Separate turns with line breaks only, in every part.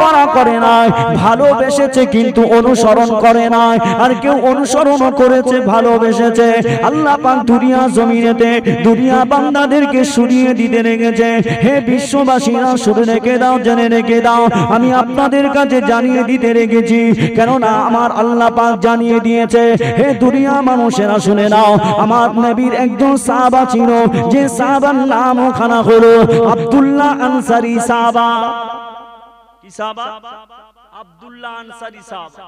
করা করে নাই, ভালোবেসেছে কিন্তু অনুসরণ করে নাই। আর কেউ অনুসরণ করেছে, ভালোবেসেছে। আল্লাহ পাক দুনিয়া জমিনেতে দুনিয়া বান্দাদেরকে সরিয়ে দিতে রেখেছে। হে বিশ্ববাসীরা, শুনে রেখে দাও, জেনে রেখে দাও, আমি আপনাদের কাছে জানিয়ে দিতে রেখেছি, কেননা আমার আল্লাহ পাক জানিয়ে দিয়েছে। হে দুনিয়া মানুষেরা শুনে নাও, আমার নবীর একজন সাহাবা ছিল, যে সাহাবার নাম ওখানা হলো আব্দুল্লাহ আনসারী সাহাবা। কি সাহাবা? আব্দুল্লাহ আনসারী সাহাবা।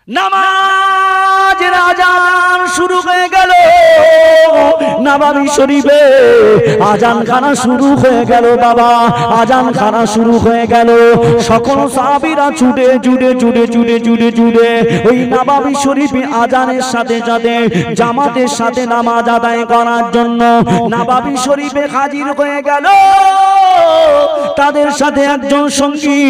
নামাজের আজান শুরু হয়ে গেল, নববী শরীফে আজান খানা শুরু হয়ে গেল। বাবা, আজান খানা শুরু হয়ে গেল। সকল সাহাবীরা ছুটে ছুটে ছুটে ছুটে ছুটে ছুটে ওই নববী শরীফে আজানের সাথে সাথে জামাতের সাথে নামাজ আদায় করার জন্য নববী শরীফে হাজির হয়ে গেল। তাদের সাথে একজন সঙ্গী,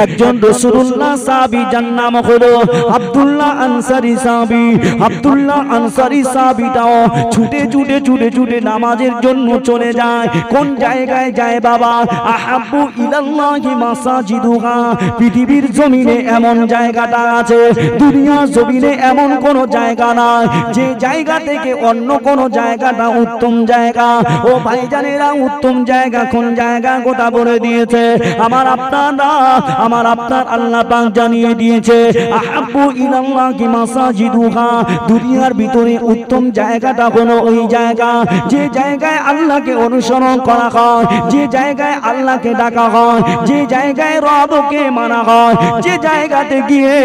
একজন রাসূলুল্লাহ সাহাবী, যার নাম হলো আব্দুল্লাহ আনসারী সাহাবী। আব্দুল্লাহ আনসারী সাহাবীটাও ছুটে ছুটে ছুটে ছুটে নামাজের জন্য চলে যায়। কোন জায়গায় যায় বাবা? আহাব্বু ইলাল্লাহি মাসাজিদুহা। পৃথিবীর জমিনে এমন জায়গাটা আছে, দুনিয়া জমিনে এমন কোন জায়গা নাই যে জায়গা থেকে অন্য কোন জায়গাটা উত্তম জায়গা। ও ভাইজানেরা, উত্তম জায়গা কোন জায়গা গোটা বলে দিয়েছে আমার আপনার আল্লাহ পাক জানিয়ে দিয়েছে। আহাব্বু ইলাল্লাহি মাসাজিদুহা। দুনিয়ার ভিতরে উত্তম জায়গাটা হলো ওই জায়গা যে জায়গায় আল্লাহকে অনুসরণ করা হয়, যে জায়গায় আল্লাহকে ডাকা হয়, যে জায়গায় রবকে মানা হয়, যে জায়গাতে গিয়ে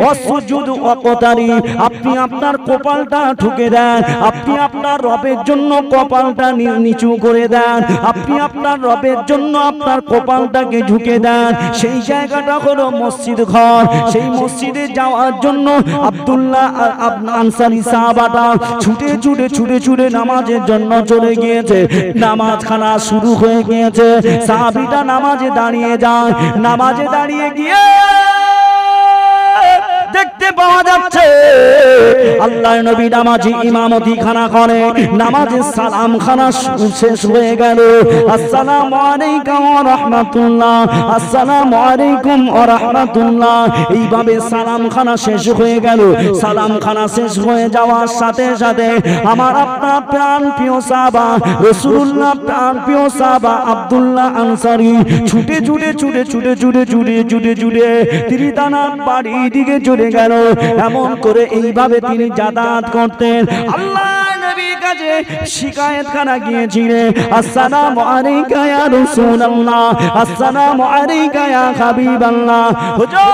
অসুজুদু ওয়াকতারি, আপনি আপনার কপালটা ঠুকে দেন, আপনি আপনার রবের জন্য কপালটা নিচু করে দেন, আপনি আপনার রবের জন্য আপনার কপালটাকে ঝুঁকে দেন। সেই জায়গাটা হলো মসজিদ ঘর। সেই মসজিদে যাওয়ার জন্য আব্দুল্লাহ আনসারী সাহাবাটা ছুটে ছুটে ছুটে ছুটে নামাজের জন্য চলে গিয়েছে। নামাজ খানা শুরু হয়ে গিয়েছে। সাহাবীটা নামাজে দাঁড়িয়ে যায়। নামাজে দাঁড়িয়ে গিয়ে দেখতে পাওয়া যাচ্ছে আল্লাহর নবী নামাজি ইমামতি খানা করে। নামাজের সালাম খানা শেষ হয়ে গেল। আসসালামু আলাইকুম ওয়া রাহমাতুল্লাহ, আসসালামু আলাইকুম ওয়া রাহমাতুল্লাহ, এইভাবে সালাম খানা শেষ হয়ে গেল। সালাম খানা শেষ হয়ে যাওয়ার সাথে সাথে আমার আপনার প্রাণ প্রিয় সাহাবা রাসূলুল্লাহ, প্রাণ প্রিয় সাহাবা আব্দুল্লাহ আনসারী ছুটে ছুটে ছুটে ছুটে ছুটে ছুটে ছুটে ছুটে তিনি তানার বাড়ির দিকে চলে গেল। এমন করে এইভাবে তিনি যাতায়াত করতেন। আল্লাহ নবীর কাছে শিকায়েত খানা গিয়েছিলেন, আসসালামু আলাইকা ইয়া রাসূলুল্লাহ, আসসালামু আলাইকা ইয়া হাবিবাল্লাহ। হুজুর,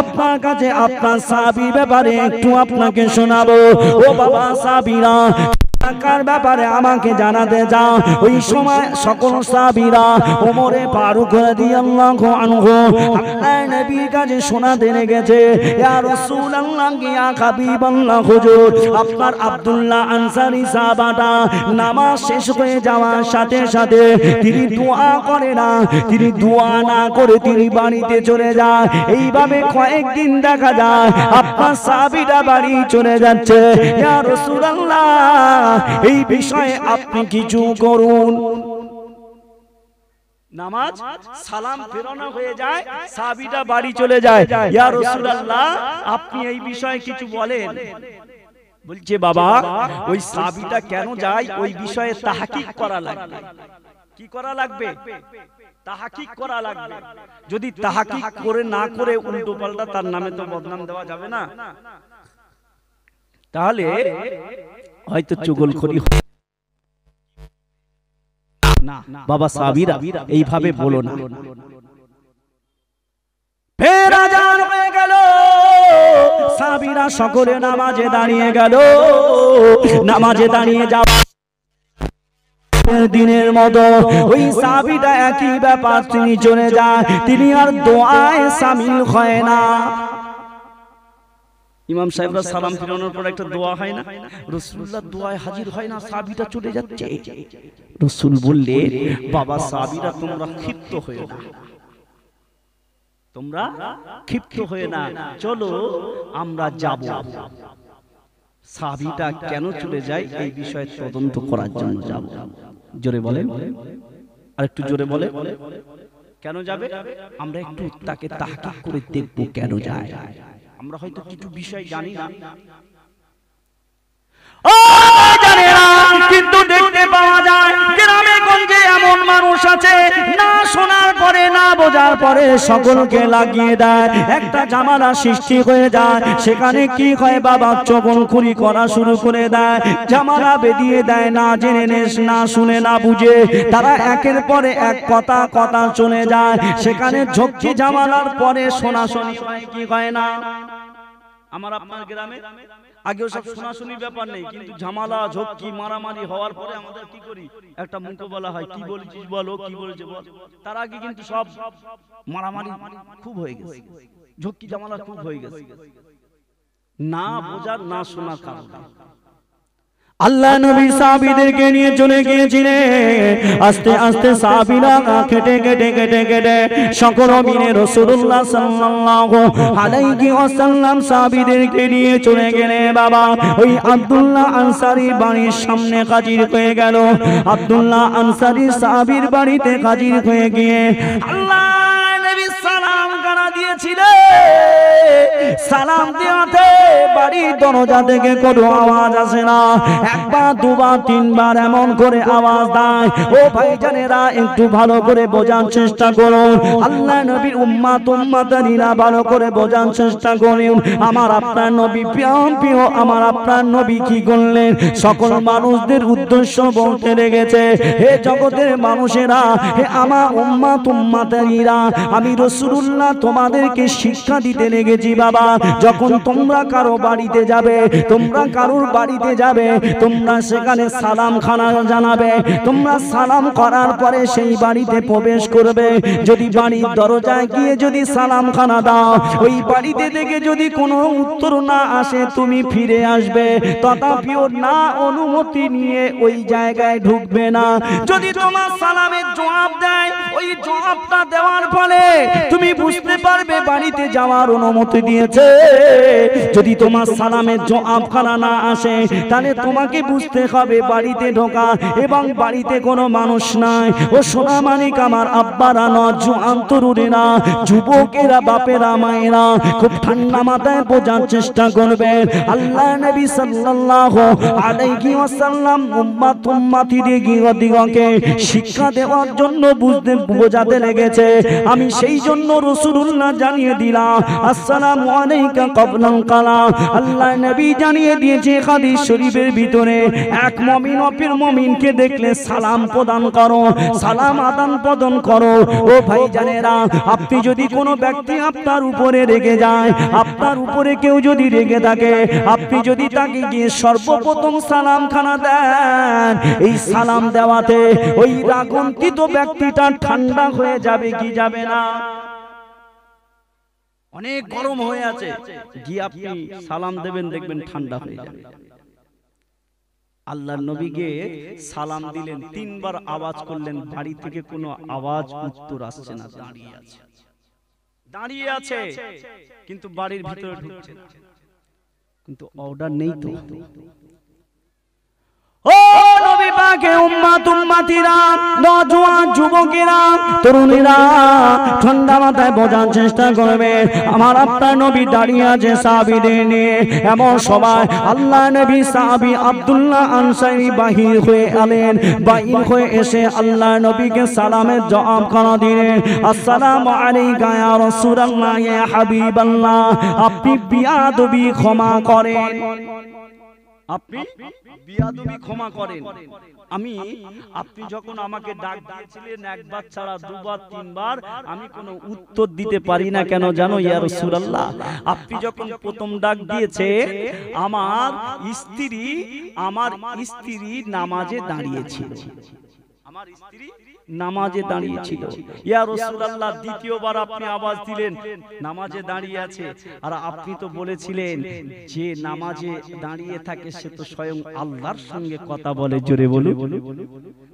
আপনার কাছে আপনার সাহাবী ব্যাপারে একটু আপনাকে শোনাবো। ও বাবা সাহাবীরা, টাকার ব্যাপারে আমাকে জানাতে যাও। ওই সময় সকল সাহাবীরা ওমরে ফারুক রাদিয়াল্লাহু আনহু আল্লাহর নবীর কাছে শোনাতে লেগেছে, ইয়া রাসূলুল্লাহ, ইয়া হাবিবাল্লাহ, হুজুর আপনার আব্দুল্লাহ আনসারী সাহাবাটা নামাজ শেষ হয়ে যাওয়ার সাথে সাথে তিনি দোয়া করে না, তিনি দোয়া না করে তিনি বাড়িতে চলে যায়। এইভাবে কয়েকদিন দেখা যায় আপনার সাহাবীরা বাড়ি চলে যাচ্ছে। ইয়া রাসূলুল্লাহ, এই বিষয়ে আপনি কিছু করুন। নামাজ সালাম ফেরানো হয়ে যায়, সাহাবীরা বাড়ি চলে যায়। ইয়া রাসূলুল্লাহ, আপনি এই বিষয়ে কিছু বলেন। বলছে বাবা, ওই সাহাবীটা কেন যায় ওই বিষয়ে তাহকিক করা লাগবে। কি করা লাগবে? তাহকিক করা লাগবে। যদি তাহকিক করে না করে উল্টো পাল্টা তার নামে তো বদনাম দেওয়া যাবে না। তাহলে হয়তো চুগলখড়ি না। বাবা সাহাবীরা এইভাবে বলো না। ফের আযান হয়ে গেল, সাহাবীরা সকলে নামাজে দাঁড়িয়ে গেল। নামাজে দাঁড়িয়ে যাওয়া দিনের মতো ওই সাহাবীটা একই ব্যাপার, তিনি চলে যায়, তিনি আর দোয়ায় শামিল হয় না। ইমাম সাহেবরা সালাম ফিরানোর পর একটা দোয়া হয় না, রাসূলুল্লাহ দোয়ায় হাজির হয় না, সাহাবীটা চলে যাচ্ছে। রাসূল বললে, বাবা সাহাবীরা তোমরা ক্ষিপ্ত হয়ে না, তোমরা ক্ষিপ্ত হয়ে না, চলো আমরা যাব। সাহাবীটা কেন চলে যায় এই বিষয়ে তদন্ত করার জন্য যাব। জোরে বলেন, আর একটু জোরে বলে। কেন যাবে? আমরা একটু তাকে তাহকিক করে দেখব কেন যায়। আমরা হয়তো কিছু বিষয় জানি না, কিন্তু দেখতে পাওয়া যায় গ্রামে গঞ্জে এমন মানুষ আছে, না শোনার পরে না বোঝার পরে সকলকে লাগিয়ে দেয়, একটা ঝামেলা সৃষ্টি হয়ে যায়। সেখানে কি হয় বাবা, চগলখুরি করা শুরু করে দেয়, ঝামেলা বেঁধিয়ে দেয়, না জেনে না শুনে না বুঝে তারা একের পরে এক কথা চলে যায়। সেখানে ঝক্কি ঝামেলার পরে শোনাশুনি কি হয় না? আমার আপনার গ্রামে আগেও সব শোনাশুনি ব্যাপার নেই, কিন্তু ঝামেলা ঝক্কি মারামারি হওয়ার পরে আমাদের কি করি, একটা মুখে বলা হয় কি বলেছিস বলো, কি বলেছে বল। তার আগে কিন্তু সব মারামারি খুব হয়ে গেছে, ঝক্কি ঝামেলা খুব হয়ে গেছে, না বোঝার না শোনার কারণে। আল্লাহ নবী সাহাবীদেরকে নিয়ে চলে গিয়েছিলেন। আস্তে আস্তে সাহাবীরা কেটে কেটে কেটে কেটে সকল মিলে রাসূলুল্লাহ সাল্লাল্লাহু আলাইহি ওয়াসাল্লাম সাহাবীদেরকে নিয়ে চলে গেলেন। বাবা ওই আব্দুল্লাহ আনসারী বাড়ির সামনে হাজির হয়ে গেল। আব্দুল্লাহ আনসারী সাহাবীর বাড়িতে হাজির হয়ে গিয়ে আল্লাহ নবী সালাম কারা দিয়েছিলেন। সালাম দেওয়াতে বাড়ির দরজা থেকে কোনো আওয়াজ আসে না, একবার দুবার তিনবার এমন করে আওয়াজ দেয়। ও ভাইজানেরা একটু ভালো করে বোঝার চেষ্টা করুন, আল্লাহ নবীর উম্মাতানিরা ভালো করে বোঝার চেষ্টা করুন। আমার আপনার নবী প্রিয় আমার আপনার নবী কি করলেন? সকল মানুষদের উদ্দেশ্য বলতে লেগেছে, হে জগতের মানুষেরা, হে আমার উম্মাতানিরা, আমি রাসূলুল্লাহ তোমাদেরকে শিক্ষা দিতে লেগেছি। বাবা যখন তোমরা কারো বাড়িতে যাবে, তোমরা কারোর বাড়িতে যাবে, তোমরা সেখানে সালাম খানা জানাবে। তোমরা সালাম করার পরে সেই বাড়িতে প্রবেশ করবে। যদি বাড়ির দরজায় গিয়ে যদি সালাম খানা দাও, ওই বাড়িতে থেকে যদি কোনো উত্তর না আসে তুমি ফিরে আসবে, তথাপিও না অনুমতি নিয়ে ওই জায়গায় ঢুকবে না। যদি তোমার সালামের জবাব দেয়, ওই জবাবটা দেওয়ার ফলে তুমি বুঝতে পারবে বাড়িতে যাওয়ার অনুমতি দিয়েছে। যদি তোমার সালামের জবাব খানা না আসে, তাহলে তোমাকে বুঝতে হবে বাড়িতে ঢোকা এবং বাড়িতে কোনো মানুষ নাই। ও সোনা মানিক আমার আব্বারা, নওজোয়ান তরুণেরা, যুবকেরা, বাপেরা, মায়েরা, খুব ঠান্ডা মাথায় বোঝার চেষ্টা করবেন। আল্লাহ নবী সাল্লাল্লাহু আলাইহি ওয়াসাল্লাম উম্মাতিদিগকে শিক্ষা দেওয়ার জন্য বোঝাতে লেগেছে। আমি সেই জন্য রাসূলুল্লাহ জানিয়ে দিলাম, আসসালামু আলাইকা ক্বাবলাল কালাম। আল্লাহ নবী জানিয়ে দিয়েছে হাদিস শরীফের ভিতরে, এক মুমিন অপর মুমিনকে দেখলে সালাম প্রদান করো, সালাম আদান প্রদান করো। ও ভাইজানেরা, আপনি যদি কোনো ব্যক্তি আপনার উপরে রেগে যায়, আপনার উপরে কেউ যদি রেগে থাকে, আপনি যদি তাকে গিয়ে সর্বপ্রথম সালাম খানা দেন, এই সালাম দেওয়াতে ওই রাগান্বিত ব্যক্তিটা ঠান্ডা হয়ে যাবে কি যাবে না? অনেক গরম হয়ে আছে, গিয়ে আপনি সালাম দেবেন, দেখবেন ঠান্ডা হয়ে যাবে। আল্লাহর নবীকে সালাম দিলেন, তিনবার আওয়াজ করলেন, বাড়ি থেকে কোনো আওয়াজ উত্তর আসছে না, দাঁড়িয়ে আছে কিন্তু বাড়ির ভিতরে ঢুকছে না, কিন্তু অর্ডার নেই তো। ও নবী পাকের উম্মাতিরা, নওজোয়ান যুবকেরা, তরুণীরা, ঠান্ডা মাথায় বোঝার চেষ্টা করবে। আমার আপনার নবী দাঁড়িয়ে আছে সাহাবীদের নিয়ে, এমন সময় আল্লাহ নবী সাহাবী আব্দুল্লাহ আনসারী বাহির হয়ে এলেন। বাহির হয়ে এসে আল্লাহ নবীকে সালামের জবাব খানা দিলেন, আসসালামু আলাইকা ইয়া রাসূলুল্লাহ ইয়া হাবিবাল্লাহ। আপনি বিয়াদবি ক্ষমা করেন, আপনি বিয়াদবি ক্ষমা করেন। আপনি যখন আমাকে ডাক দিয়েছিলেন একবার ছাড়া দুবার তিনবার, আমি কোনো উত্তর দিতে পারি না কেন জানো ইয়া রাসূলুল্লাহ? আপনি যখন প্রথম ডাক দিয়েছে, আমার স্ত্রী নামাজে দাঁড়িয়েছিল। আমার স্ত্রী নামাজে দাঁড়িয়ে ছিল। ইয়া রাসূলুল্লাহ, দ্বিতীয়বার আপনি আওয়াজ দিলেন নামাজে দাঁড়িয়ে আছে, আর আপনি তো বলেছিলেন যে নামাজে দাঁড়িয়ে থাকে সে তো স্বয়ং আল্লাহর সঙ্গে কথা বলে। জোরে বলুন।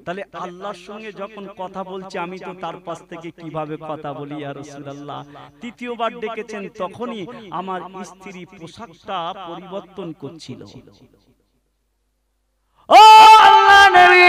তাহলে আল্লাহর সঙ্গে যখন কথা বলছে আমি তো তার পাশ থেকে কিভাবে কথা বলি ইয়া রাসূলুল্লাহ? তৃতীয়বার ডেকেছেন তখনই আমার স্ত্রী পোশাকটা পরিবর্তন করছিল। ও আল্লাহ নবী,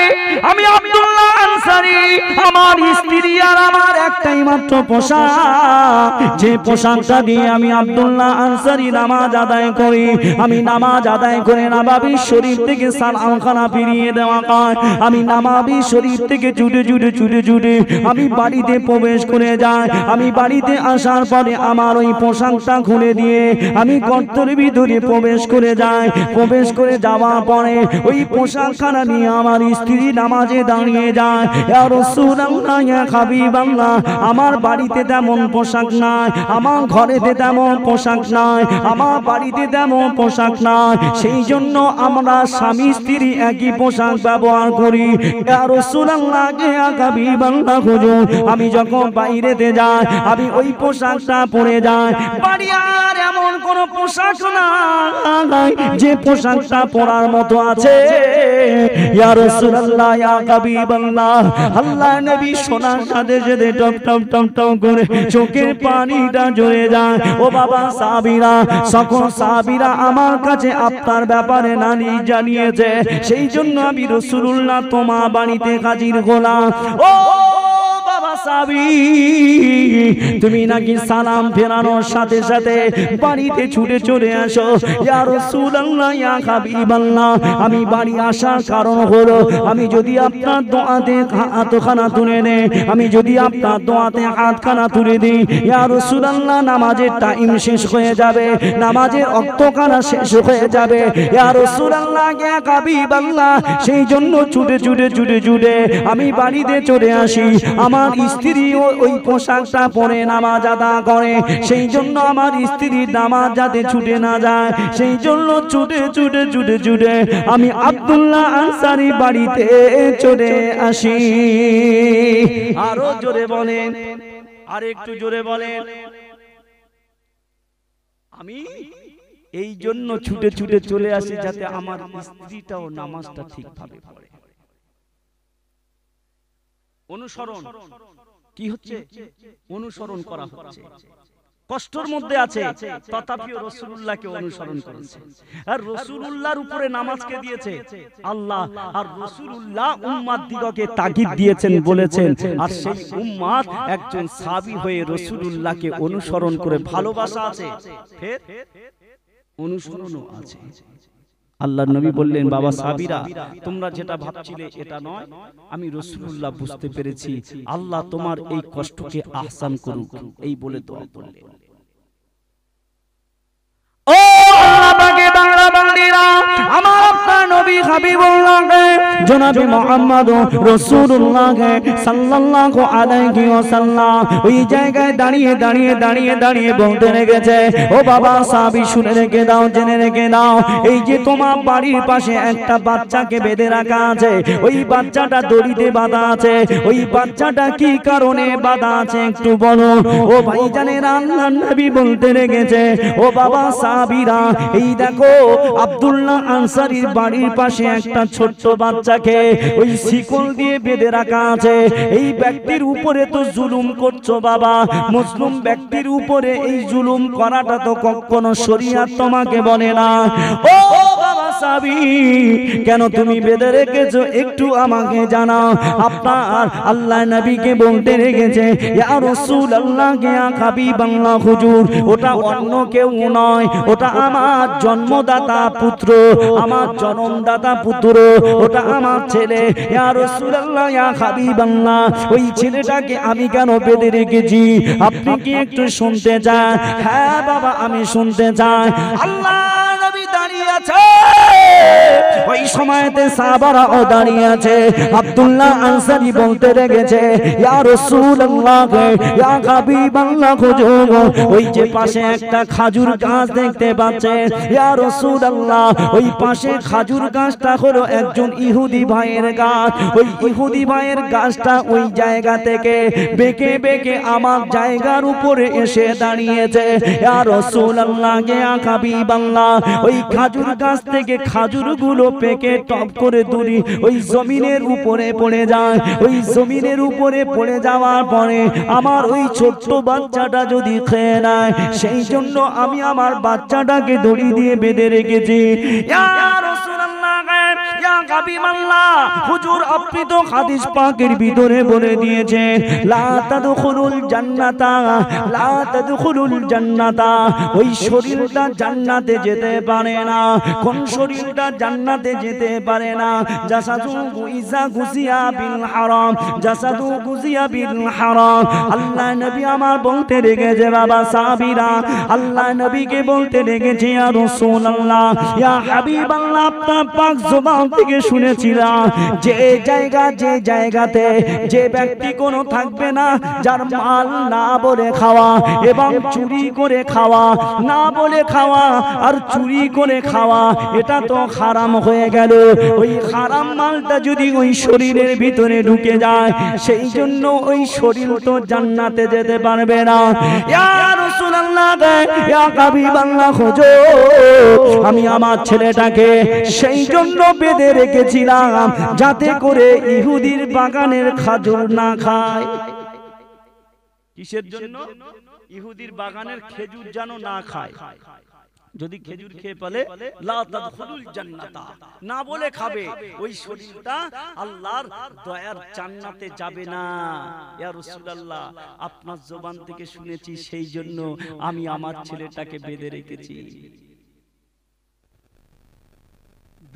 আমি আব্দুল্লাহ আনসারী, আমার স্ত্রী আর আমার একটাই মাত্র পোশাক, যে পোশাকটা দিয়ে আমি আব্দুল্লাহ আনসারী নামাজ আদায় করি। আমি নামাজ আদায় করে নববী শরীফ থেকে সালামখানা ফিরিয়ে দেওয়া হয়। আমি নববী শরীফ থেকে ছুটে ছুটে ছুটে ছুটে আমি বাড়িতে প্রবেশ করে যাই। আমি বাড়িতে আসার পরে আমার ওই পোশাকটা খুলে দিয়ে আমি গর্তের ভিতরে প্রবেশ করে যাই। প্রবেশ করে যাওয়ার পরে ওই পোশাকখানা নিয়ে আমার স্ত্রী নামাজে দাঁড়িয়ে যায়। ইয়া রাসূলুল্লাহ, ইয়া হাবিবাল্লাহ, আমার বাড়িতে তেমন পোশাক নাই, আমার ঘরেতে তেমন পোশাক নাই, আমার বাড়িতে তেমন পোশাক নাই, সেই জন্য আমরা স্বামী স্ত্রী একই পোশাক ব্যবহার করি। ইয়া রাসূলুল্লাহ, ইয়া হাবিবাল্লাহ, হুজুর, আমি যখন বাইরেতে যাই আমি ওই পোশাকটা পরে যাই। বাড়ি আর এমন কোন পোশাক নাই যে পোশাকটা পরার মতো আছে। ইয়া রাসূলুল্লাহ, ইয়া হাবিবাল্লাহ, আল্লাহ নবী শোনার সাথে সাথে টপ টপ টপ টপ করে চোখের পানিটা ঝরে যায়। ও বাবা সাহাবীরা, সকল সাহাবীরা আমার কাছে আপনার ব্যাপারে নানি জানিয়েছে, সেই জন্য আমি রাসূলুল্লাহ তোমার বাড়িতে হাজির হলাম। ও সাহাবী, তুমি নাকি সালাম ফেরানোর সাথে সাথে বাড়িতে ছুটে চলে আসো। ইয়া রাসূলুল্লাহ, ইয়া হাবিবাল্লাহ, আমি বাড়ি আসার কারণ হলো আমি যদি আপনার দোয়াতে হাতখানা তুলে নেই, আমি যদি আপনার দোয়াতে হাতখানা তুলে দিই, ইয়া রাসূলুল্লাহ, নামাজের টাইম শেষ হয়ে যাবে, নামাজের ওয়াক্তখানা শেষ হয়ে যাবে। ইয়া রাসূলুল্লাহ, ইয়া হাবিবাল্লাহ, সেই জন্য ছুটে ছুটে ছুটে ছুটে আমি বাড়িতে চলে আসি। আমার স্ত্রী ওই পোশাকটা পরে নামাজ আদায় করে, সেই জন্য আমার স্ত্রীর নামাজ যাতে ছুটে না যায়, সেই জন্য ছুটে ছুটে ছুটে ছুটে আমি আব্দুল্লাহ আনসারী বাড়িতে চলে আসি। আরো জোরে বলেন, আর একটু জোরে বলেন। আমি এই জন্য ছুটে ছুটে চলে আসি যাতে আমার স্ত্রীটাও নামাজটা ঠিকভাবে পড়ে। অনুসরণ কি হচ্ছে? অনুসরণ করা হচ্ছে। কষ্টের মধ্যে আছে তথাপিও রাসূলুল্লাহকে অনুসরণ করেছে। আর রাসূলুল্লাহর উপরে নামাজকে দিয়েছে আল্লাহ, আর রাসূলুল্লাহ উম্মত দিগকে তাগিদ দিয়েছেন, বলেছেন, আর সেই উম্মত একজন সাহাবী হয়ে রাসূলুল্লাহকে অনুসরণ করে ভালোবাসা আছে, ফের অনুসরণও আছে। আল্লাহর নবী বললেন, বাবা সাহাবীরা, তোমরা যেটা ভাবছিলে এটা নয়, আমি রাসূলুল্লাহ বুঝতে পেরেছি, আল্লাহ তোমার এই কষ্টকে আহসান করুক, এই বলে দোয়া করলেন। ও আল্লাহ পাকে বাংলা বান্দিরা, আমার আপনার নবী হাবিবুল্লাহকে জনাবে মুহাম্মদ রাসূলুল্লাহকে সাল্লাল্লাহু আলাইহি ওয়াসাল্লাম ওই জায়গায় দাঁড়িয়ে দাঁড়িয়ে দাঁড়িয়ে দাঁড়িয়ে বলতে লেগেছে, ও বাবা সাহাবী, শুনে রেখে দাও, জেনে রেখে দাও, এই যে তোমার বাড়ির পাশে একটা বাচ্চাকে বেঁধে রাখা আছে, ওই বাচ্চাটা দড়িতে বাঁধা আছে, ওই বাচ্চাটা কি কারণে বাঁধা আছে একটু বলো। ও ভাইজানেরা, আল্লাহর নবী বলতে লেগেছে, ও বাবা সাহাবীরা, এই দেখো আব্দুল্লাহ আনসারীর বাড়ির পাশে একটা ছোট্ট বাচ্চাকে ওই শিকল দিয়ে বেঁধে রাখা আছে। এই ব্যক্তির উপরে তো জুলুম করছো বাবা, মুসলিম ব্যক্তির উপরে এই জুলুম করাটা তো কখনো শরীয়ত তোমাকে বলে না। ও বাবা সাহাবী, কেন তুমি বেঁধে রেখেছো একটু আমাকে জানাও। আপনার আল্লাহ নবীকে বলতে রেখেছে, ইয়া রাসূলুল্লাহ, ইয়া হাবিবাল্লাহ, হুজুর, ওটা অন্য কেউ নয়, ওটা আমার জন্মদাতা পুত্র, আমার জন্মদাতা পুত্র, ওটা আমার ছেলে। ইয়া রাসূলুল্লাহ, ইয়া হাবিবাল্লাহ, ওই ছেলেটাকে আমি কেন বেঁধে রেখেছি আপনি কি একটু শুনতে চান? হ্যাঁ বাবা, আমি শুনতে চাই। আল্লাহ নবী দাঁড়িয়ে আছে, ওই সময় সময়তে সাহাবারাও দাঁড়িয়ে আছে। আব্দুল্লাহ আনসারী বলতে লেগেছে, ইয়া রাসূলুল্লাহ, ইয়া হাবিবাল্লাহ, হুজুর ওই যে পাশে একটা খাজুর গাছ দেখতে পাচ্ছেন, ইয়া রাসূলুল্লাহ, ওই পাশে খাজুর গাছটা হলো একজন ইহুদি ভাইয়ের গাছ। ওই ইহুদি ভাইয়ের গাছটা ওই জায়গা থেকে বেঁকে বেঁকে আমার জায়গার উপরে এসে দাঁড়িয়েছে। ইয়া রাসূলুল্লাহ, ইয়া হাবিবাল্লাহ, ওই খাজুর গাছ থেকে খাজুরগুলো পেকে টপ করে দূরি ওই জমিনের উপরে পড়ে যায়। ওই জমিনের উপরে পড়ে যাওয়ার পরে আমার ওই ছোট্ট বাচ্চাটা যদি খেয়ে নেয়, সেই জন্য আমি আমার বাচ্চাটাকে দড়ি দিয়ে বেঁধে রেখেছি। ইয়া রাসূলুল্লাহ, ইয়া হাবিবাল্লাহ, হুজুর আপনি তো হাদিস পাকের ভিতরে বলে দিয়েছেন, লা তাদখুলুল জান্নাতা, লা তাদখুলুল জান্নাতা, ওই শরীরটা জান্নাতে যেতে পারে না। কোন শরীরটা জান্নাতে যেতে পারে না? জাসাদু ইজা গুজিয়া বিল হারাম, জাসাদু গুজিয়া বিল হারাম। আল্লাহ নবী আমার বলতে লেগেছে, বাবা সাহাবীরা আল্লাহ নবীকে বলতে লেগেছে, ইয়া রাসূলুল্লাহ, ইয়া হাবিবাল্লাহ, আপনার পাক জবান থেকে শুনেছিলাম যে জায়গাতে যে ব্যক্তি কোনো থাকবে না যার মাল না বলে খাওয়া এবং চুরি করে খাওয়া, না বলে খাওয়া আর চুরি করে খাওয়া, এটা তো হারাম হয়ে গেল। ওই হারাম মালটা যদি ওই শরীরের ভিতরে ঢুকে যায়, সেই জন্য ওই শরীর তো জান্নাতে যেতে পারবে না। ইয়া রাসূলুল্লাহ, ইয়া হাবিবাল্লাহ, হুজুর আমি আমার ছেলেটাকে সেই জন্য বেঁধে রেখেছিলাম যাতে করে ইহুদির বাগানের খাজুর না খায়। কিসের জন্য? ইহুদির বাগানের খেজুর যেন না খায়। যদি খেজুর খেয়ে ফেলে, লা তাদখুলুল জান্নাতা, না বলে খাবে, ওই শরীরটা আল্লাহর দয়ার জান্নাতে যাবে না। ইয়া রাসূলুল্লাহ, আপনার জবান থেকে শুনেছি, সেই জন্য আমি আমার ছেলেটাকে বেঁধে রেখেছি।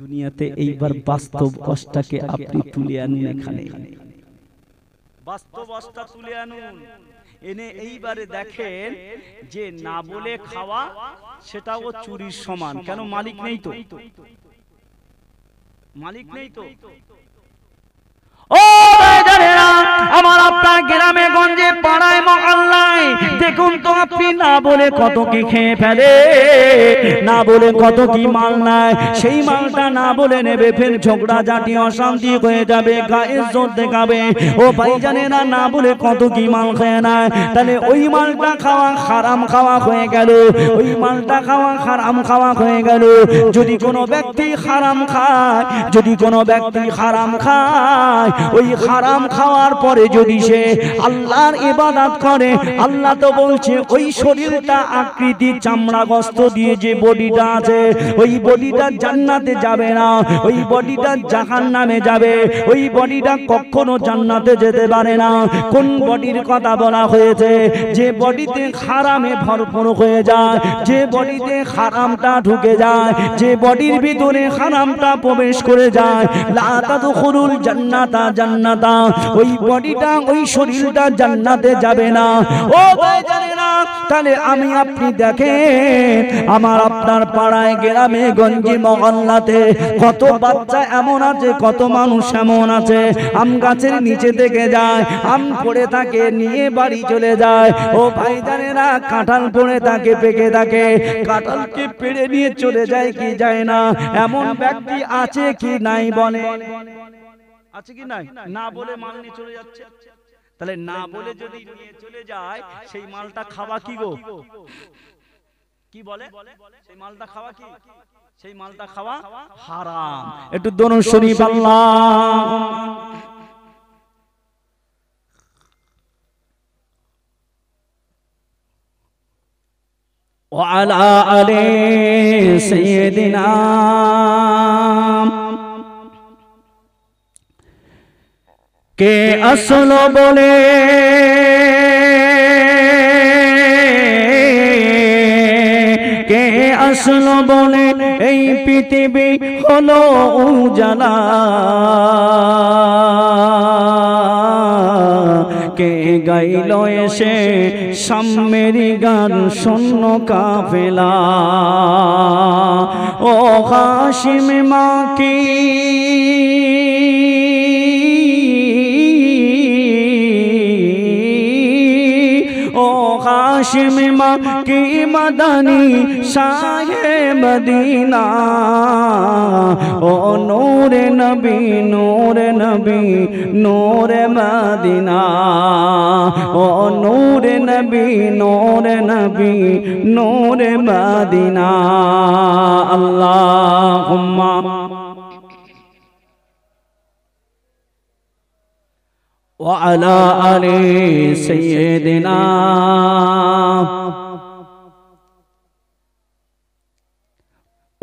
দুনিয়াতে এইবার বাস্তব অবস্থাকে আপনি তুলে আনুন, এখানে বাস্তব অবস্থা তুলে আনুন, এনে এইবারে দেখেন যে না বলে খাওয়া সেটাও চুরির সমান। কেন? মালিক নেই তো, মালিক নেই তো। ও ভাইজানেরা আমার, আপনার গ্রামে গঞ্জে পাড়ায় মহল্লায় দেখুন তো আপনি না বলে কত কি খেয়ে ফেলে, না বলে কত কি মাল নেয়, সেই মালটা না বলে নেবে, ফের ঝগড়া ঝাঁটি অশান্তি হয়ে যাবে, গায়ে জোর দেখাবে। ও ভাইজানেরা না বলে কত কি মাল খেয়ে নেয়, তাহলে ওই মালটা খাওয়া হারাম খাওয়া হয়ে গেল, ওই মালটা খাওয়া হারাম খাওয়া হয়ে গেল। যদি কোনো ব্যক্তি হারাম খায়, যদি কোনো ব্যক্তি হারাম খায়, ওই হারাম খাওয়ার পরে যদি সে আল্লাহর ইবাদত করে, আল্লাহ তো বলছে ওই শরীরটা আকৃতি চামড়া গোস্ত দিয়ে যে বডিটা আছে, ওই বডিটা জান্নাতে যাবে না, ওই বডিটা জাহান্নামে যাবে, ওই বডিটা কখনো জান্নাতে যেতে পারে না। কোন বডির কথা বলা হয়েছে? যে বডিতে হারামে ভরপুর হয়ে যায়, যে বডিতে হারামটা ঢুকে যায়, যে বডির ভিতরে হারামটা প্রবেশ করে যায়, লা তাদখুলুল জান্নাতা, জান্নাতা, ওই বডিটা ওই শরীরটা জান্নাতে যাবে না। ও ভাইজানেরা, তাহলে আমি আপনি দেখেন আমার আপনার পাড়ায় গ্রামে গঞ্জে মহল্লাতে কত বাচ্চা এমন আছে, কত মানুষ এমন আছে, আম গাছের নিচে থেকে যায়, আম পড়ে থাকে নিয়ে বাড়ি চলে যায়। ও ভাইজানেরা, কাঁঠাল পড়ে থাকে, পেকে থাকে, কাঁঠালকে পেড়ে নিয়ে চলে যায় কি যায় না, এমন ব্যক্তি আছে কি নাই? বলে আছে কি নাই? না বলে মাল নিয়ে চলে যাচ্ছে। তাহলে না বলে যদি নিয়ে চলে যায়, সেই মালটা খাওয়া কি গো? কি বলে? সেই মালটা খাওয়া কি? সেই মালটা খাওয়া হারাম। একটু দরুদ শরীফ আল্লাহ। ওয়া আলা আলি সাইয়্যিদিনা কে আসল বলে কে আসল বলে এই পৃথিবী হলো উজালা, কে গাইল এসে সাম্যের গান শূন্য কাফেলা ও হাশিম মাকি ও হাশিম মাকি মদনী শাহে মদিনা ও নূরে নবী নূরে নবী নূরে মদিনা ও নূরে নবী নূরে নবী নূরে মদিনা আল্লাহুম্মা وعلى آل سيدنا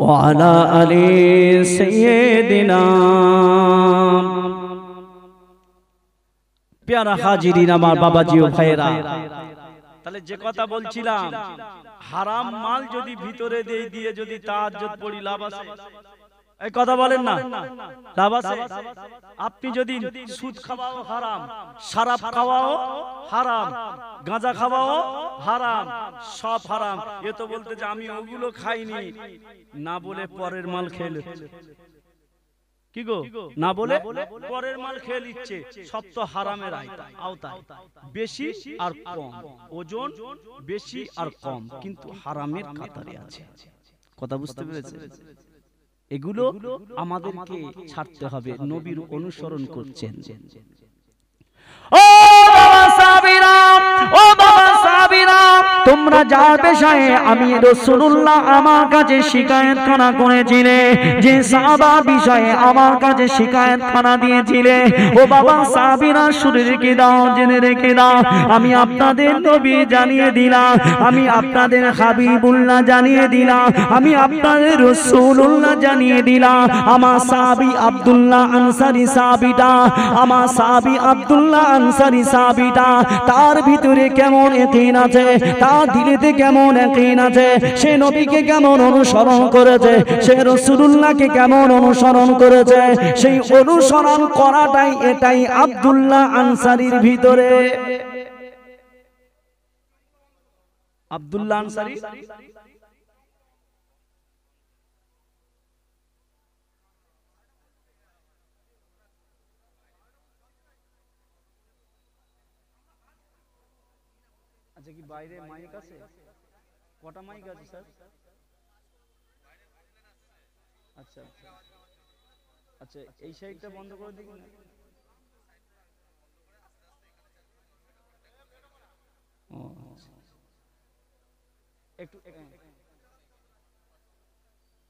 وعلى آل سيدنا প্যারা হাজিরিন আমার বাবাজি ও ভাইরা তাহলে যে কথা বলছিলাম হারাম মাল যদি ভিতরে দিয়ে যদি তাহাজ্জুদ পড়ি লাভ আছে এই কথা বলেন না লাভ আছে আপনি যদি সুদ খাওয়াও হারাম শরাব খাওয়াও হারাম গাঁজা খাওয়াও হারাম সব হারাম এ তো বলতে যে আমি ওগুলো খাইনি না বলে পরের মাল খেলে কি গো না বলে পরের মাল খেয়ে নিচ্ছে সব তো হারামের আওতায় বেশি আর কম ওজন বেশি আর কম কিন্তু হারামের কাতারে আছে কথা বুঝতে পেরেছেন এগুলো আমাদেরকে ছাড়তে হবে নবীর অনুসরণ করছেন ও বাবা সাবিরা ও বাবা সাবিরা তোমরা যার পেশায় আমি রাসূলুল্লাহ আমার কাছে শিকায়েতখানা করেছিলে যে সাহাবা বিষয়ে আমার কাছে শিকায়েতখানা দিয়েছিলে ও বাবা সাবিরা শুনে রেখে দাও জেনে রেখে দাও আমি আপনাদের নবী জানিয়ে দিলাম আমি আপনাদের হাবিবুল্লাহ জানিয়ে দিলাম আমি আপনাদের রাসূলুল্লাহ জানিয়ে দিলাম আমার সাহাবী আব্দুল্লাহ আনসারী সাহাবীটা আমার সাহাবী আব্দুল্লাহ আনসারী সাহাবীটা তার ভিতরে কেমন ইয়াকিন আছে তার দিলেতে কেমন ইয়াকিন আছে সে নবীকে কেমন অনুসরণ করেছে সে রাসূলুল্লাহকে কেমন অনুসরণ করেছে সেই অনুসরণ করাটাই এটাই আব্দুল্লাহ আনসারীর ভিতরে আব্দুল্লাহ আনসারী আচ্ছা কি বাইরে মাইক আছে কটা মাইক আছে স্যার আচ্ছা আচ্ছা এই সাইডটা বন্ধ করে দিই না ও একটু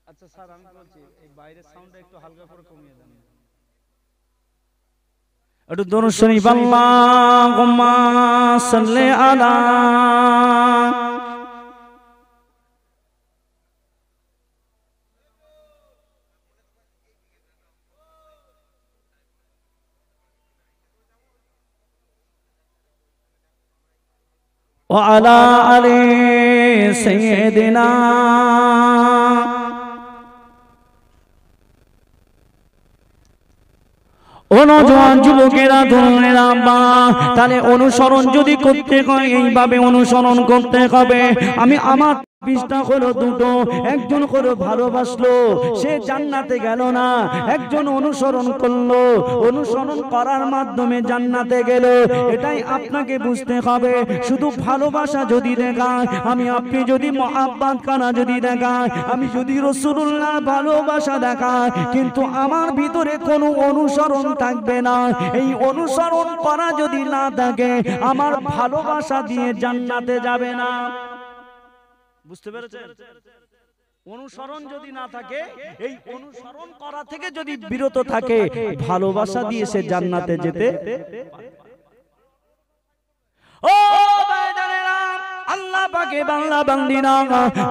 আচ্ছা স্যার আমি বলছি এই বাইরের সাউন্ডটা একটু হালকা করে কমিয়ে দেন একটু দরুদ শরীফ আল্লাহুম্মা সাল্লি আলা ওয়া আলা আলি সাইয়্যিদিনা নওজোয়ান যুবকেরা তরুণেরা তাহলে অনুসরণ যদি করতে হয় এইভাবে অনুসরণ করতে হবে আমি আমার বিষ্টা হলো দুটো একজন করে ভালোবাসলো সে জান্নাতে গেল না একজন অনুসরণ করলো অনুসরণ করার মাধ্যমে জান্নাতে গেল এটাই আপনাকে বুঝতে হবে শুধু ভালোবাসা যদি দেখায় আমি আপনি যদি মহাব্বত খানা যদি দেখায় আমি যদি রাসূলুল্লাহ ভালোবাসা দেখায় কিন্তু আমার ভিতরে কোনো অনুসরণ থাকবে না এই অনুসরণ করা যদি না থাকে আমার ভালোবাসা দিয়ে জান্নাতে যাবে না বুঝতে পেরেছেন অনুসরণ যদি না থাকে এই অনুসরণ করা থেকে যদি বিরত থাকে ভালোবাসা দিয়ে সে জান্নাতে যেতে ও ভাইজানেরা আল্লাহ আল্লাহ পাকে বাংলা বান্দিরা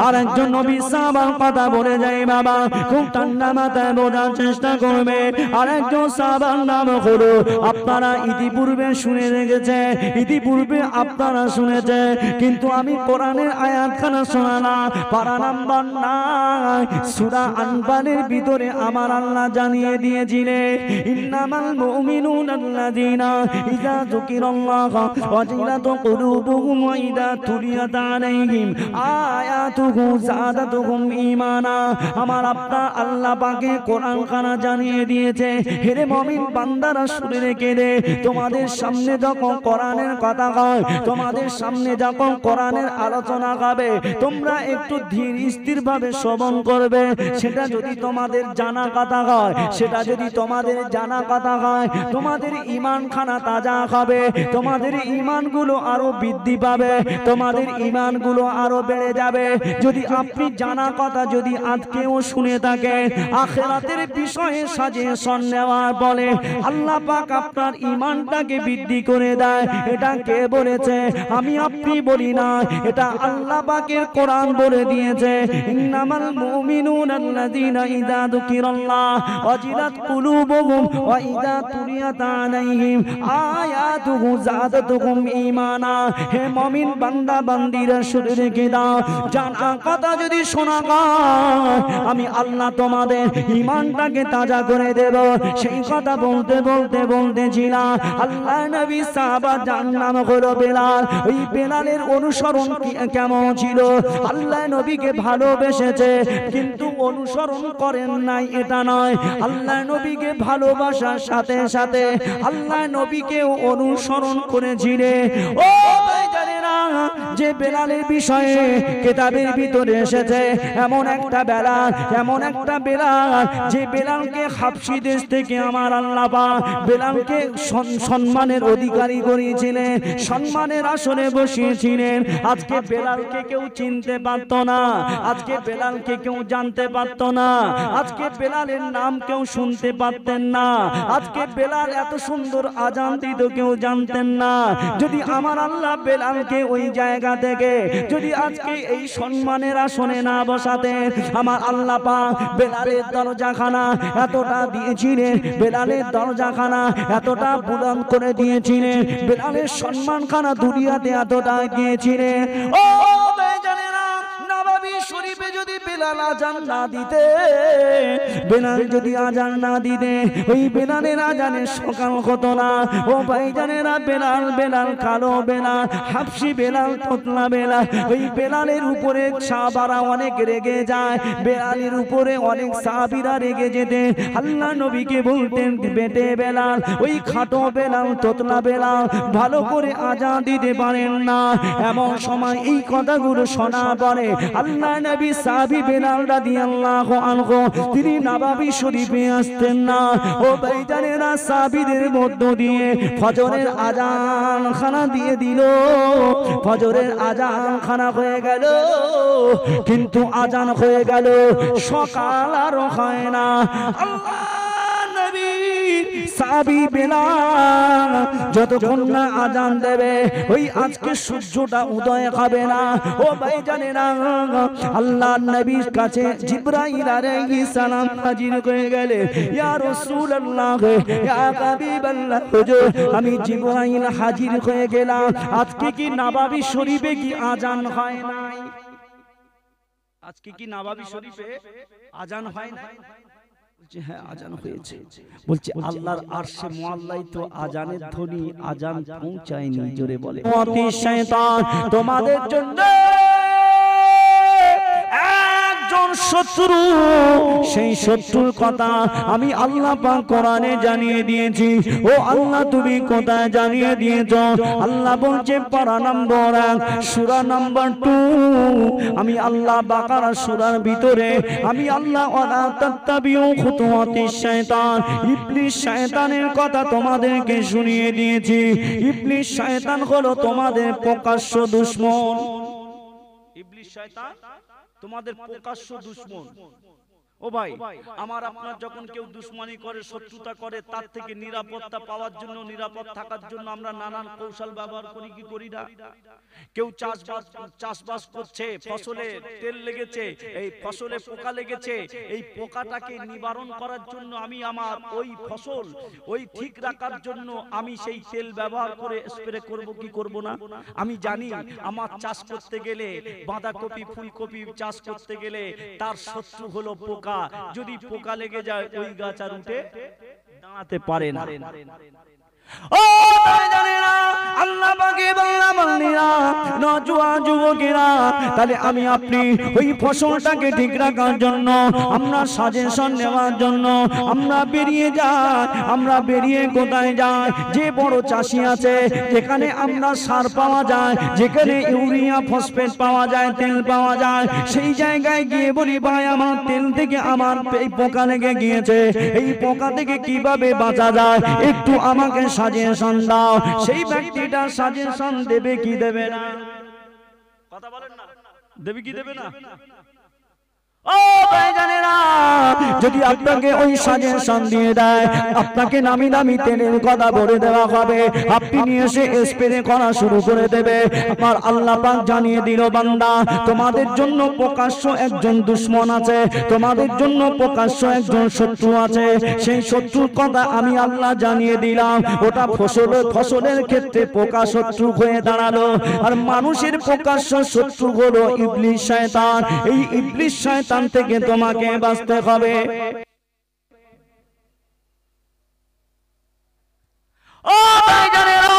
আরেকজন নবী সাহাবার কথা বলে যায় বাবা, খুব ঠান্ডা মাথায় বোঝার চেষ্টা করবে। আরেকজন সাহাবার নাম হলো, আপনারা ইতিপূর্বে শুনে রেখেছে, ইতিপূর্বে আপনারা শুনেছে, কিন্তু আমি কোরআনের আয়াতখানা শোনালাম। পারা নাম্বার 9 সূরা আনফালের ভিতরে আমার আল্লাহ জানিয়ে দিয়েছিলেন, ইন্নামাল মুমিনুনা আল্লাযীনা ইযা যুকিরাল্লাহু ওয়াজিলাত কুলুবুহুম ওয়া ইযা তুলিয়াত আলাইহিম আয়াতুহু যাদাতুহুম ঈমানা। আমার আল্লাহ পাকে কোরআন খানা জানিয়ে দিয়েছে, হে মুমিন বান্দারা শুনে রেখে দে, তোমাদের সামনে যখন কোরআনের কথা হয়, তোমাদের সামনে যখন কোরআনের আলোচনা হবে, তোমরা একটু ধীর স্থির ভাবে শ্রবণ করবে। সেটা যদি তোমাদের জানা কথা হয়, সেটা যদি তোমাদের জানা কথা হয়, তোমাদের ঈমান খানা তাজা হবে, তোমাদের ঈমানগুলো আরো বৃদ্ধি পাবে, তোমাদের ঈমানগুলো আরো বেড়ে যাবে। যদি আপনি জানা কথা যদি আজকেও শুনে থাকেন, আখিরাতের বিষয়ে সাজেশন নেওয়ার বলে আল্লাহ পাক আপনার ঈমানটাকে বৃদ্ধি করে দেয়। এটা কে বলেছে? আমি আপনি বলি না, এটা আল্লাহ পাকের কোরআন বলে দিয়েছে, ইন্নামাল মুমিনুনা আল্লাযীনা ইযা যুকিরাল্লাহ ওয়াজিলাত কুলুবুহুম ওয়া ইযা তুলিয়াত আলাইহিম আয়াতুহু যাদাতুহুম ঈমানা। হে মুমিন বান্দা বান্দিরা শুনে রেখে দাও, জানা কথা যদি শোনা হয়, আমি আল্লাহ তোমাদের ঈমানটাকে তাজা করে দেব। সেই কথা বলতে বলতে বলতেছিলাম, আল্লাহ নবী সাহাবা যার নাম হলো বেলাল, ওই বেলালের অনুসরণ কেমন ছিল? আল্লাহ নবীকে ভালোবেসেছে, কিন্তু অনুসরণ করেন নাই এটা নয়, আল্লাহ নবীকে ভালোবাসার সাথে সাথে আল্লাহ নবীকেও অনুসরণ করেছিলেন। ও ভাই জানেনা যে বেলালের বিষয়ে কিতাবের ভিতরে এসেছে, এমন একটা বেলাল, এমন একটা বেলাল, যে বেলালকে হাবশী দেশ থেকে আমার আল্লাহ পাক বেলালকে সম্মানের অধিকারী করেছিলেন, সম্মানের আসনে বসিয়েছিলেন। আজকে বেলালকে কেউ চিনতে পারতো না, আজকে বেলালকে কেউ জানতে পারতো না, আজকে বেলালের নাম কেউ শুনতে পারতেন না, আজকে বেলাল এত সুন্দর আজান দিত কেউ জানতেন না। যদি আমার আল্লাহ বেলালকে ওই জায়গা থেকে যদি আজকে এই সম্মানের আসনে না বসাতেন, আমার আল্লাহ পাক বেলালের দরজাখানা এতটা দিয়েছিলেন, বেলালের দরজাখানা এতটা বুলন্দ করে দিয়েছিলেন, বেলালের সম্মানখানা দুনিয়াতে এতটা দিয়েছিলেন। ও বেজানেরা, নববী শরীফে যদি বেলাল আজান না দিতে, বেলাল যদি আজান না দিতে, ওই বেলালের আজানের সকাল হতো না। ও ভাইজানেরা, বেলাল বেলাল কালো বেলাল, হাবশী বেলাল, তোতলা বেলাল, ওই বেলালের উপরে সাহাবারা অনেক রেগে যায়, বেলালের উপরে অনেক সাহাবীরা রেগে যেতেন। আল্লাহ নবীকে বলতেন, বেটে বেলাল, ওই খাটো বেলাল, তোতলা বেলাল ভালো করে আজান দিতে পারেন না। এমন সময় এই কথাগুলো শোনা পড়ে আল্লাহ নবী সাহাবী বেলাল রাদিয়াল্লাহু আনহু তিনি নববী শরীফে আসতেন না। ও ভাইজানেরা, সাহাবীদের মধ্য দিয়ে ফজরের আজান খানা দিয়ে দিল, ফজরের আজান খানা হয়ে গেল, কিন্তু আজান হয়ে গেল, সকাল আর হয় না। আল্লাহ সাহাবী বেলাল যতক্ষণ না আজান দেবে, ওই আজকে সূর্যটা উদয় হবে না। ও ভাইজানেরা, আল্লাহর নবীর কাছে জিবরাইল আলাইহিস সালাম হাজির হয়ে গেলে, ইয়া রাসূলুল্লাহ, ইয়া হাবিবাল্লাহ, হুজুর আমি জিবরাইল হাজির হয়ে গেলাম, আজকে কি নববী শরীফে কি আজান হয় নাই? আজকে কি নববী শরীফে আজান হয় নাই? হ্যাঁ, আজান হয়েছে। বলছে আল্লাহর আরশে মুআল্লায় তো আজানের ধ্বনি, আজান পৌঁছায়নি। জোরে বলে শয়তান তোমাদের জন্য শত্রু, সেই শত্রুর কথা আমি আল্লাহ পাক কোরআনে জানিয়ে দিয়েছি। ও আল্লাহ, তুমি কোথায় জানিয়ে দিয়েছ? আল্লাহ বলছে পারা নম্বর 1 সূরা নম্বর 2, আমি আল্লাহ বাকারা সূরার ভিতরে আমি আল্লাহ ওয়ালা তাত্তাবিউ খুতুওয়াতিশ শয়তান, ইবলিস শয়তানের কথা তোমাদেরকে শুনিয়ে দিয়েছি। ইবলিস শয়তান হলো তোমাদের প্রকাশ্য দুশমন। ইবলিস শয়তান তোমাদের প্রকাশ্য দুশমন। ও ভাই, আমার আপনার যখন কেউ দুশ্মনী করে, শত্রুতা করে, তার থেকে নিরাপত্তা পাওয়ার জন্য, নিরাপদ থাকার জন্য আমরা নানান কৌশল ব্যবহার করি কি করি না? কেউ চাষবাস করছে, ফসলে তেল লেগেছে, এই ফসলে পোকা লেগেছে, এই পোকাটাকে নিবারণ করার জন্য আমি আমার ওই ফসল ওই ঠিক রাখার জন্য আমি সেই তেল ব্যবহার করে স্প্রে করব কি করব না? আমি জানি আমার চাষ করতে গেলে, বাঁধাকপি ফুলকপি চাষ করতে গেলে তার শত্রু হলো পোকা। যদি পোকা লেগে যায় ওই গাছ আর উঠে দাঁড়াতে পারে না। ও জানেনা আল্লাহ পাকে বাংলা বাংলা নওজোয়ান যুবকেরা, তাহলে আমি আপনি ওই ফসলটাকে ঠিক রাখার জন্য, আমরা সাজেশন নেওয়ার জন্য আমরা বেরিয়ে যাই। আমরা বেরিয়ে কোথায় যাই? যে বড় চাষি আছে, যেখানে আমরা সার পাওয়া যায়, যেখানে ইউরিয়া ফসফেট পাওয়া যায়, তেল পাওয়া যায়, সেই জায়গায় গিয়ে বলি ভাই আমার তেল থেকে আমার এই পোকা লেগে গিয়েছে, এই পোকা থেকে কিভাবে বাঁচা যায় একটু আমাকে সাজেশন দাও। সেই ব্যক্তিটা সাজেশন দেবে কি দেবে না? কথা বলেন না, দেবে কি দেবে না? ও ভাই জানেনা, যদি আপনাকে ওই সাজেশন দিয়ে দেয়, আপনাকে নামি নামি তেলের কথা বলে দেওয়া হবে, আপনি নিয়ে এসে স্প্রে করা শুরু করে দেবে। আমার আল্লাহ পাক জানিয়ে দিল, বান্দা তোমাদের জন্য প্রকাশ্য একজন দুশমন আছে, তোমাদের জন্য প্রকাশ্য একজন শত্রু আছে। সেই শত্রুর কথা আমি আল্লাহ জানিয়ে দিলাম। ওটা ফসলের ক্ষেত্রে পোকা শত্রু হয়ে দাঁড়ালো, আর মানুষের প্রকাশ্য শত্রু হলো ইবলিস শয়তান। এই ইবলিস শয়তান থেকে তোমাকে বাঁচতে হবে। ও ভাই জানেনা,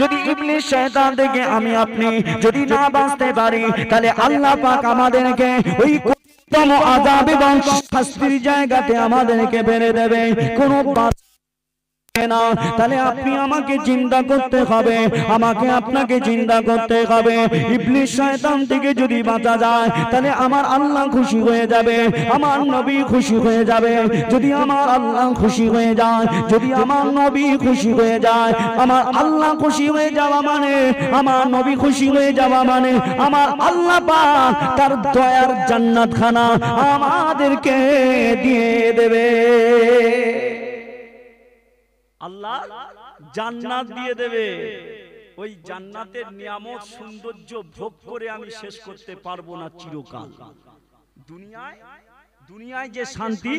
যদি ইবলিস শয়তান থেকে আমি আপনি যদি না বাঁচতে পারি, তাহলে আল্লাহ পাক আমাদেরকে ওই কঠিন আযাব এবং শাস্তির জায়গাতে আমাদেরকে ফেলে দেবে। কোনো না, তাহলে আপনি আমাকে চিন্তা করতে হবে, আমাকে আপনাকে চিন্তা করতে হবে। ইবলিস শয়তান থেকে যদি বাঁচা যায়, তাহলে আমার আল্লাহ খুশি হয়ে যাবে, আমার নবী খুশি হয়ে যাবে। যদি আমার আল্লাহ খুশি হয়ে যায়, যদি আমার নবী খুশি হয়ে যায়, আমার আল্লাহ খুশি হয়ে যাওয়া মানে, আমার নবী খুশি হয়ে যাওয়া মানে, আমার আল্লাহ পাক তার দয়ার জান্নাতখানা আমাদেরকে দিয়ে দেবে। আল্লাহ জান্নাত দিয়ে দেবে। ওই জান্নাতের নিয়ামত সৌন্দর্য ভোগ করে আমি শেষ করতে পারবো না চিরকাল। দুনিয়ায় যে শান্তি,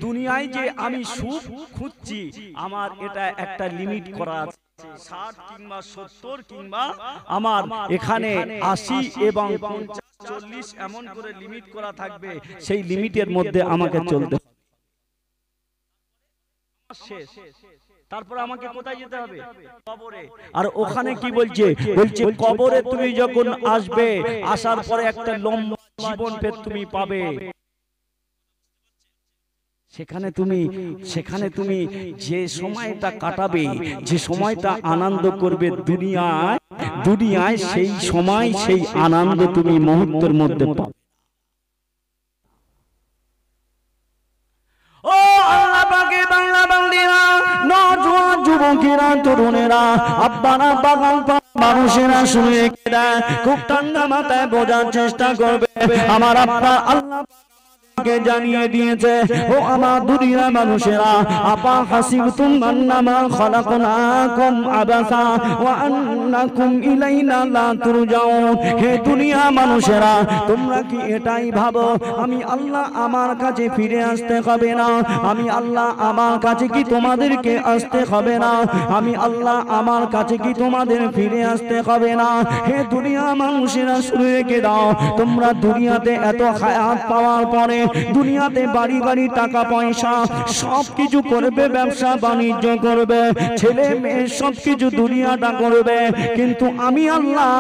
দুনিয়ায় যে আমি সুখ খুঁজছি, আমার এটা একটা লিমিট করা আছে। 60 কিংবা 70 কিংবা আমার এখানে 80 এবং 50 40 এমন করে লিমিট করা থাকবে। সেই লিমিটের মধ্যে আমাকে চলতে হবে। শেষ। তারপর আমাকে কোথায় যেতে হবে? কবরে। আর ওখানে কি বলছে? বলছে কবরে তুমি যখন আসবে, আসার পরে একটা লম্বা জীবন ফের তুমি পাবে। সেখানে তুমি যে সময়টা কাটাবে, যে সময়টা আনন্দ করবে দুনিয়ায় সেই সময় সেই আনন্দ তুমি মুহূর্তের মধ্যে পাবে। ও আল্লাহ পাকে বাংলা বান্দিরা, নওজোয়ান যুবকেরা, তরুণেরা, আব্বারা, বাগান মানুষেরা শুনে রেখে দেয়, খুব ঠান্ডা মাথায় বোঝার চেষ্টা করবে। আমার আপনার আল্লাহ জানিয়ে দিয়েছে, ও আমার দুনিয়ার মানুষেরা, আপা হাসিবতুম আন্নামা খালাকনাকুম আবাসা ওয়া আন্নাকুম ইলাইনা লা তুরজাউন। হে দুনিয়া মানুষেরা, তোমরা কি এটাই ভাবো আমি আল্লাহ আমার কাছে ফিরে আসতে হবে না? আমি আল্লাহ আমার কাছে কি তোমাদেরকে আসতে হবে না? আমি আল্লাহ আমার কাছে কি তোমাদের ফিরে আসতে হবে না? হে দুনিয়া মানুষেরা, শুনে রেখে দাও, তোমরা দুনিয়াতে এত হায়াত পাওয়ার পরে, দুনিয়াতে বাড়ি বাড়ি টাকা পয়সা সবকিছু করবে, ব্যবসা বাণিজ্য করবে, ছেলে মেয়ে সবকিছু দুনিয়াটা করবে, কিন্তু আমি আল্লাহ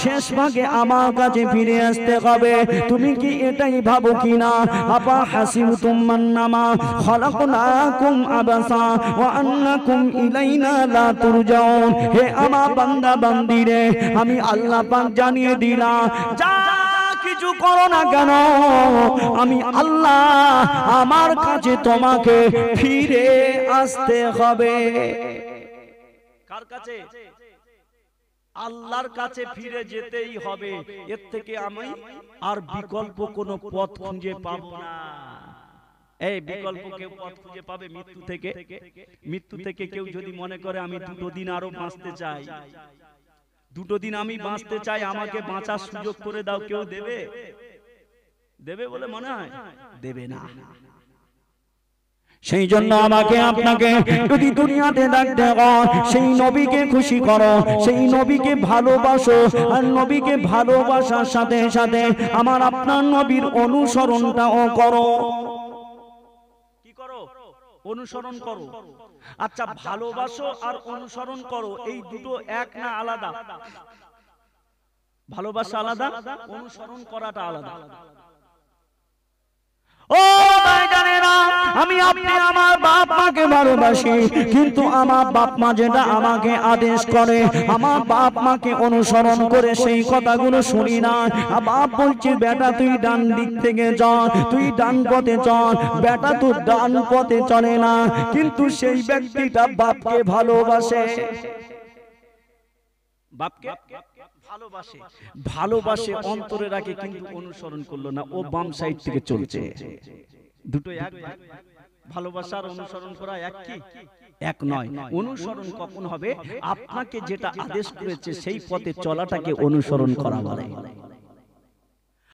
শেষ ভাগে আমার কাছে ফিরে আসতে হবে। তুমি কি এটাই ভাবো কিনা? আপা হাসিবতুম আন্নামা খালাকনাকুম আবাসা ওয়া আন্নাকুম ইলাইনা লা তুরজাউন। হে আমার বান্দা বান্দিরে, আমি আল্লাহ পাক জানিয়ে দিলাম, যা কিছু করো না কেন, আমি আল্লাহ আমার কাছে তোমাকে ফিরে আসতে হবে। কার কাছে? আল্লাহর কাছে ফিরে যেতেই হবে, এর থেকে আমি আর বিকল্প কোনো পথ খুঁজে পাবো না। এই বিকল্প কেউ পথ খুঁজে পাবে মৃত্যু থেকে? মৃত্যু থেকে কেউ যদি মনে করে আমি 2 দিন আরো বাঁচতে চাই, 2 দিন আমি বাঁচতে চাই, আমাকে বাঁচার সুযোগ করে দাও, কেউ দেবে? দেবে বলে মনে হয়? দেবে না। সেই জন্য আমাকে আপনাকে যদি দুনিয়াতে থাকতে হয়, সেই নবীকে খুশি করো, সেই নবীকে ভালোবাসো, আর নবীকে ভালোবাসার সাথে সাথে আমার আপনার নবীর অনুসরণটাও করো। কি করো? অনুসরণ করো। আচ্ছা, ভালোবাসো আর অনুসরণ করো, এই দুটো এক না আলাদা? ভালোবাসা আলাদা, অনুসরণ করাটা আলাদা। ও ভাইজানেরা, আমি আপনি আমার বাপ মাকে ভালোবাসি, কিন্তু আমার বাপ মা যেটা আমাকে আদেশ করে, আমার বাপ মাকে অনুসরণ করে সেই কথাগুলো শুনি না। বাপ বলছে বেটা তুই ডান দিক থেকে চল, তুই ডান পথে চল, বেটা তুই ডান পথে চলে না, কিন্তু সেই ব্যক্তিটা বাপকে ভালোবাসে, বাপকে ভালোবাসে, ভালোবাসে অন্তরে রাখে, কিন্তু অনুসরণ করলো না, ও বাম সাইড থেকে চলছে। দুটো এক? ভালোবাসা আর অনুসরণ করা এক কি? এক নয়। অনুসরণ কখন হবে? আপনাকে যেটা আদেশ করেছে সেই পথে চলাটাকে অনুসরণ করা বলে।